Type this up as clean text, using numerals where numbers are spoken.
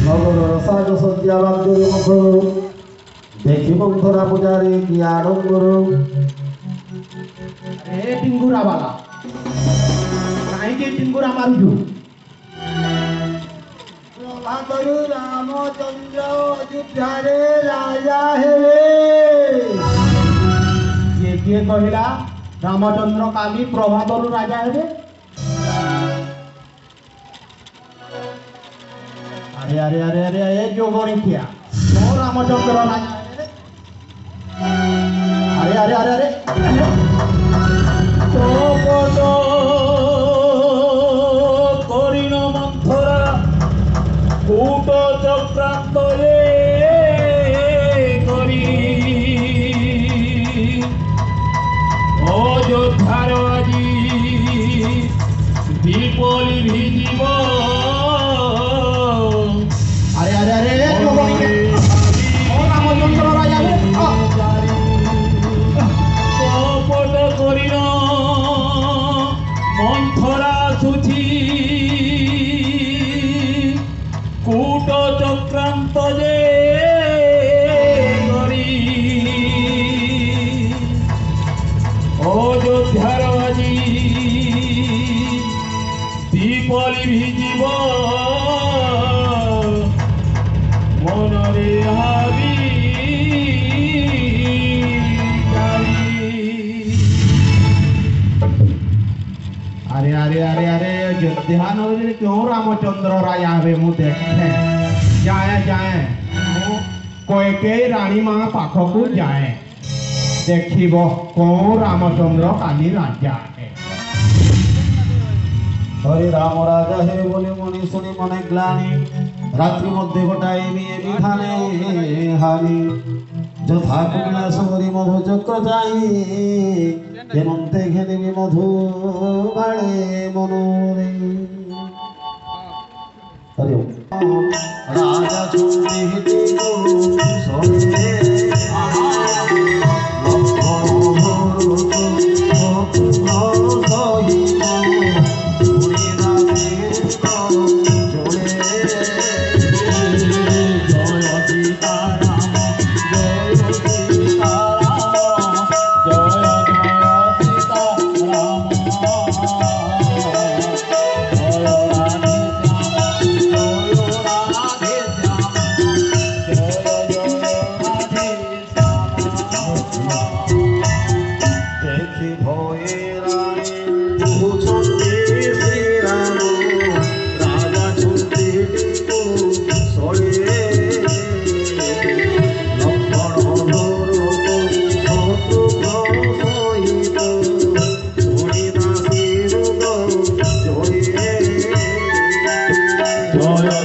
নগর সাজ সজ্জা বাদ্যের মুখর দেখি বন্ধুরা পূজারে কি আড়ম্বর। আরে টিঙ্গুরা বালা কাহিঁকি টিঙ্গুরা মারুছু? প্রভাতরু রামচন্দ্র অযোধ্যারে রাজা হেবে। କିଏ କହିଲା ରାମଚନ୍ଦ୍ର କାଲି ପ୍ରଭାତରୁ ରାଜା ହେବେ? ଆରେ ଆରେ ଆରେ ଆରେ ଏ ଯୋଗଣିକିଆ ମୋ ରାମଚନ୍ଦ୍ର ରାଜା ହେବେ? ଆରେ ଆରେ ଆରେ ଆରେ প্রপদ করিণ মন্থরা কূট চক্রান্ত করি অযোধ্যার আজি বিপলি ভিজিব। আরে আরে আরে এ যোগণিকিয়া ମୋ ରାମଚନ୍ଦ୍ର ରାଜା ହେବେ? কপট করিণ মন্থরা সুচি কূট চক্রান্ত যে করি অযোধ্যার আজি বিপলি ভিজিব মনরে হাবি अरे अरे अरे अरे अयोध्या नगरी क्यों रामचंद्र राजा हेबे? मु देखे जाए जाए कैकेयी रानी माँ पाखकू जाए देखिब कौन रामचंद्र काली राजा है। হরে রাম রাজা হে বলে মনে শুনি মনে গ্লানি রাত্রি মধ্যে ঘটাই নিয়ে বিধানে হানি যথা কবিলাস করি মধু চক্র যাই হেমন্তে ঘেনিবি মধু বাড়ে মনোরে। হরি ওম। রাজা চন্দ্রে হেঁটে সরে জয়